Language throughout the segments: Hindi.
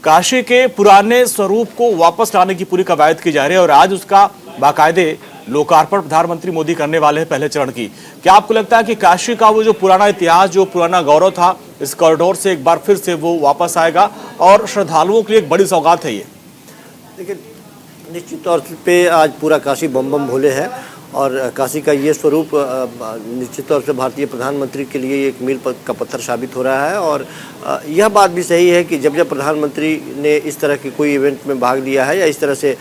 काशी के पुराने स्वरूप को वापस लाने की पूरी कवायद की जा रही है और आज उसका बाकायदे लोकार्पण प्रधानमंत्री मोदी करने वाले हैं पहले चरण की। क्या आपको लगता है कि काशी का वो जो पुराना इतिहास, जो पुराना गौरव था, इस कॉरिडोर से एक बार फिर से वो वापस आएगा और श्रद्धालुओं के लिए एक बड़ी सौगात है ये? देखिए, निश्चित तौर पे आज पूरा काशी बम बम भोले है और काशी का ये स्वरूप निश्चित तौर से भारतीय प्रधानमंत्री के लिए एक मील का पत्थर साबित हो रहा है। और यह बात भी सही है कि जब जब प्रधानमंत्री ने इस तरह के कोई इवेंट में भाग लिया है या इस तरह से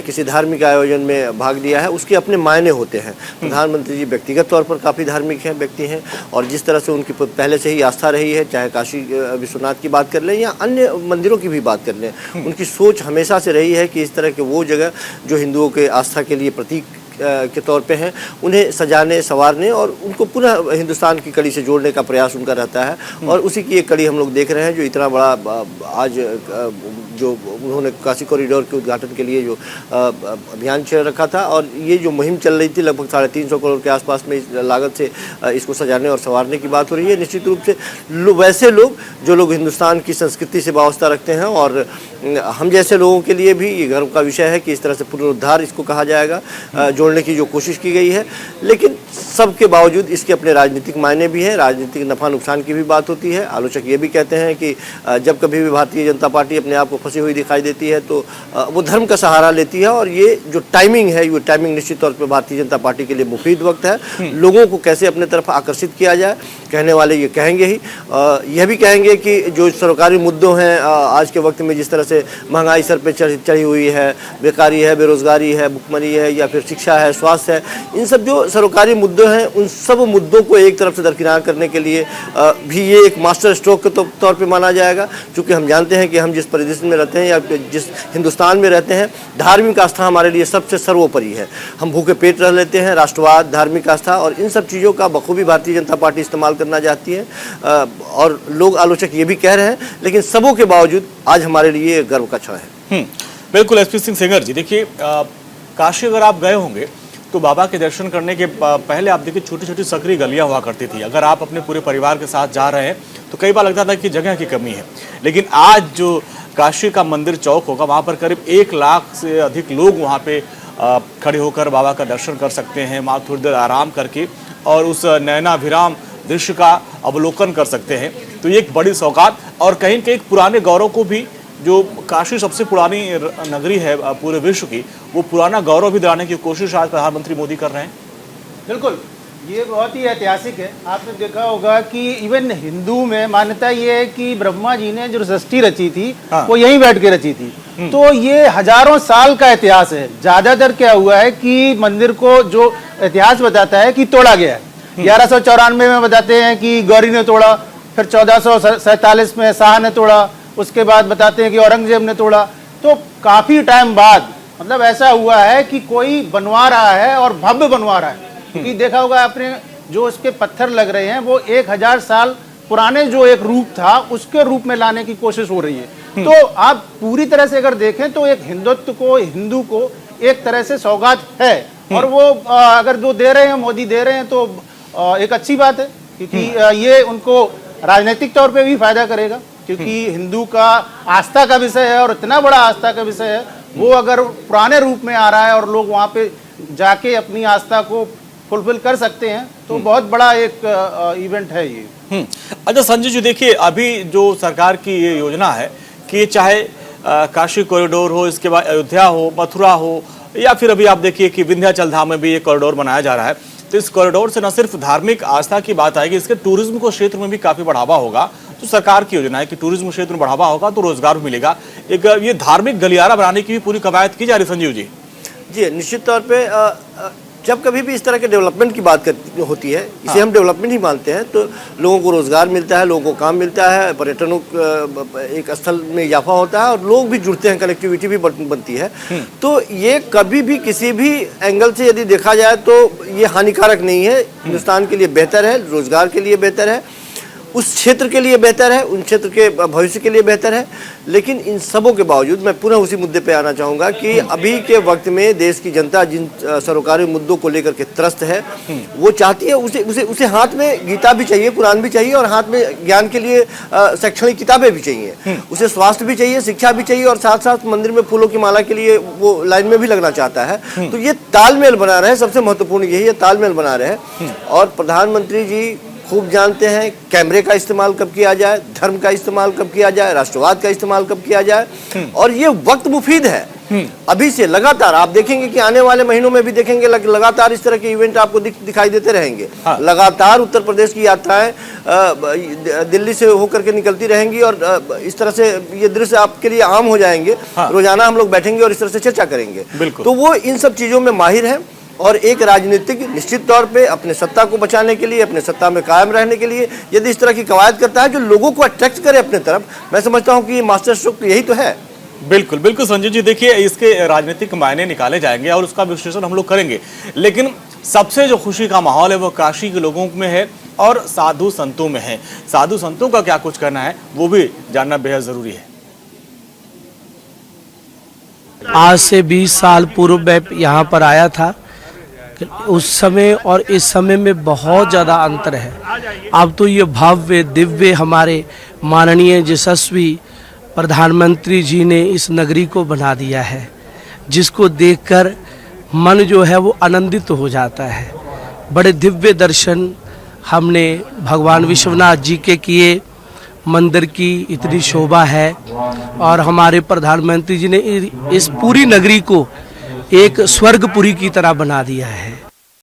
किसी धार्मिक आयोजन में भाग लिया है, उसके अपने मायने होते हैं। प्रधानमंत्री जी व्यक्तिगत तौर पर काफ़ी धार्मिक हैं, व्यक्ति हैं, और जिस तरह से उनकी पहले से ही आस्था रही है, चाहे काशी विश्वनाथ की बात कर लें या अन्य मंदिरों की भी बात कर लें, उनकी सोच हमेशा से रही है कि इस तरह के वो जगह जो हिंदुओं के आस्था के लिए प्रतीक के तौर पे हैं, उन्हें सजाने, संवारने और उनको पुनः हिंदुस्तान की कड़ी से जोड़ने का प्रयास उनका रहता है। और उसी की एक कड़ी हम लोग देख रहे हैं, जो इतना बड़ा आज जो उन्होंने काशी कॉरिडोर के उद्घाटन के लिए जो अभियान चल रखा था, और ये जो मुहिम चल रही थी लगभग 350 करोड़ के आसपास में लागत से इसको सजाने और संवारने की बात हो रही है। निश्चित रूप से वैसे लोग जो लोग हिंदुस्तान की संस्कृति से वास्ता रखते हैं, और हम जैसे लोगों के लिए भी ये गर्व का विषय है कि इस तरह से पुनरुद्धार इसको कहा जाएगा, जोड़ने की जो कोशिश की गई है। लेकिन सबके बावजूद इसके अपने राजनीतिक मायने भी हैं, राजनीतिक नफा नुकसान की भी बात होती है। आलोचक ये भी कहते हैं कि जब कभी भी भारतीय जनता पार्टी अपने आप को फंसी हुई दिखाई देती है तो वो धर्म का सहारा लेती है, और ये जो टाइमिंग है, ये टाइमिंग निश्चित तौर पर भारतीय जनता पार्टी के लिए मुफीद वक्त है। लोगों को कैसे अपने तरफ आकर्षित किया जाए, कहने वाले ये कहेंगे ही। यह भी कहेंगे कि जो सरकारी मुद्दों हैं आज के वक्त में, जिस तरह से महंगाई सर पे चढ़ी हुई है, बेकारी है, बेरोजगारी है, भुखमरी है, या फिर शिक्षा है, स्वास्थ्य है, इन सब जो सरकारी मुद्दे हैं, उन सब मुद्दों को एक तरफ से दरकिनार करने के लिए भी ये एक मास्टर स्ट्रोक के तौर पे माना जाएगा। क्योंकि हम जानते हैं कि हम जिस परिदृश्य में रहते हैं या जिस हिंदुस्तान में रहते हैं, धार्मिक आस्था हमारे लिए सबसे सर्वोपरि है। हम भूखे पेट रह लेते हैं, राष्ट्रवाद, धार्मिक आस्था और इन सब चीज़ों का बखूबी भारतीय जनता पार्टी इस्तेमाल करना चाहती है। और लोग, आलोचक ये भी कह रहे हैं, लेकिन सबों के बावजूद आज हमारे लिए गर्व का क्षण है। बिल्कुल। एसपी सिंह सेंगर जी, देखिए काशी अगर आप गए होंगे तो बाबा के दर्शन करने के पहले आप देखिए छोटी छोटी सकरी गलियां हुआ करती थी। अगर आप अपने पूरे परिवार के साथ जा रहे हैं तो कई बार लगता था कि जगह की कमी है, लेकिन आज जो काशी का मंदिर चौक होगा, वहाँ पर करीब 1 लाख से अधिक लोग वहाँ पे खड़े होकर बाबा का दर्शन कर सकते हैं, वहाँ थोड़ी देर आराम करके और उस नयनाभिराम दृश्य का अवलोकन कर सकते हैं। तो ये एक बड़ी सौगात, और कहीं कहीं पुराने गौरव को भी, जो काशी सबसे पुरानी नगरी है पूरे विश्व की, वो पुराना गौरव भी दिलाने की कोशिश आज प्रधानमंत्री मोदी कर रहे हैं। बिल्कुल, ये बहुत ही ऐतिहासिक है। आपने देखा होगा कि इवन हिंदू में मान्यता ये है कि ब्रह्मा जी ने जो सृष्टि रची थी, वो यहीं बैठ के रची थी। तो ये हजारों साल का इतिहास है। ज्यादातर क्या हुआ है कि मंदिर को जो इतिहास बताता है कि तोड़ा गया है। 1194 में बताते हैं कि गौरी ने तोड़ा, फिर 1447 में शाह ने तोड़ा, उसके बाद बताते हैं कि औरंगजेब ने तोड़ा। तो काफी टाइम बाद मतलब ऐसा हुआ है कि कोई बनवा रहा है और भव्य बनवा रहा है। क्योंकि देखा होगा आपने, जो उसके पत्थर लग रहे हैं वो 1000 साल पुराने जो एक रूप था उसके रूप में लाने की कोशिश हो रही है। तो आप पूरी तरह से अगर देखें तो एक हिंदुत्व को, हिंदू को एक तरह से सौगात है, और वो अगर जो दे रहे हैं, मोदी दे रहे हैं, तो एक अच्छी बात है। क्योंकि ये उनको राजनीतिक तौर पे भी फायदा करेगा, क्योंकि हिंदू का आस्था का विषय है और इतना बड़ा आस्था का विषय है, वो अगर पुराने रूप में आ रहा है और लोग वहाँ पे जाके अपनी आस्था को फुलफिल कर सकते हैं, तो बहुत बड़ा एक इवेंट है ये। अच्छा संजय जी, देखिए अभी जो सरकार की ये योजना है कि चाहे काशी कॉरिडोर हो, इसके बाद अयोध्या हो, मथुरा हो, या फिर अभी आप देखिए कि विंध्याचल धाम में भी ये कॉरिडोर बनाया जा रहा है, तो इस कॉरिडोर से न सिर्फ धार्मिक आस्था की बात आएगी, इसके टूरिज्म को क्षेत्र में भी काफी बढ़ावा होगा। तो सरकार की योजना है कि टूरिज्म क्षेत्र में बढ़ावा होगा तो रोजगार भी मिलेगा। एक ये धार्मिक गलियारा बनाने की भी पूरी कवायद की जा रही। संजीव जी, जी निश्चित तौर पे जब कभी भी इस तरह के डेवलपमेंट की बात होती है, इसे हम डेवलपमेंट ही मानते हैं, तो लोगों को रोजगार मिलता है, लोगों को काम मिलता है, पर्यटनों एक स्थल में इजाफा होता है और लोग भी जुड़ते हैं, कनेक्टिविटी भी बनती है। तो ये कभी भी किसी भी एंगल से यदि देखा जाए तो ये हानिकारक नहीं है, हिंदुस्तान के लिए बेहतर है, रोजगार के लिए बेहतर है। उस क्षेत्र के लिए बेहतर है, उन क्षेत्र के भविष्य के लिए बेहतर है। लेकिन इन सबों के बावजूद मैं पुनः उसी मुद्दे पे आना चाहूँगा कि अभी के वक्त में देश की जनता जिन सरोकारी मुद्दों को लेकर के त्रस्त है, वो चाहती है उसे हाथ में गीता भी चाहिए, कुरान भी चाहिए, और हाथ में ज्ञान के लिए शैक्षणिक किताबें भी चाहिए, उसे स्वास्थ्य भी चाहिए, शिक्षा भी चाहिए, और साथ साथ मंदिर में फूलों की माला के लिए वो लाइन में भी लगना चाहता है। तो ये तालमेल बना रहे, सबसे महत्वपूर्ण यही है, तालमेल बना रहे। और प्रधानमंत्री जी खूब जानते हैं कैमरे का इस्तेमाल कब किया जाए, धर्म का इस्तेमाल कब किया जाए, राष्ट्रवाद का इस्तेमाल कब किया जाए, और ये वक्त मुफीद है। अभी से लगातार आप देखेंगे कि आने वाले महीनों में भी देखेंगे लगातार इस तरह के इवेंट आपको दिखाई देते रहेंगे। हाँ। लगातार उत्तर प्रदेश की यात्राएं दिल्ली से होकर के निकलती रहेंगी, और इस तरह से ये दृश्य आपके लिए आम हो जाएंगे। हाँ। रोजाना हम लोग बैठेंगे और इस तरह से चर्चा करेंगे। बिल्कुल। तो वो इन सब चीजों में माहिर है, और एक राजनीतिक निश्चित तौर पे अपने सत्ता को बचाने के लिए, अपने सत्ता में कायम रहने के लिए यदि इस तरह की कवायद करता है जो लोगों को अट्रैक्ट करे अपने तरफ, मैं समझता हूं कि मास्टर स्ट्रोक यही तो है। बिल्कुल बिल्कुल संजय जी, देखिए इसके राजनीतिक मायने निकाले जाएंगे और उसका विश्लेषण हम लोग करेंगे, लेकिन सबसे जो खुशी का माहौल है वो काशी के लोगों में है और साधु संतों में है। साधु संतों का क्या कुछ करना है वो भी जानना बेहद जरूरी है। आज से 20 साल पूर्व मैं यहाँ पर आया था, उस समय और इस समय में बहुत ज़्यादा अंतर है। अब तो ये भव्य दिव्य हमारे माननीय यशस्वी प्रधानमंत्री जी ने इस नगरी को बना दिया है, जिसको देखकर मन जो है वो आनंदित हो जाता है। बड़े दिव्य दर्शन हमने भगवान विश्वनाथ जी के किए, मंदिर की इतनी शोभा है, और हमारे प्रधानमंत्री जी ने इस पूरी नगरी को एक स्वर्गपुरी की तरह बना दिया है।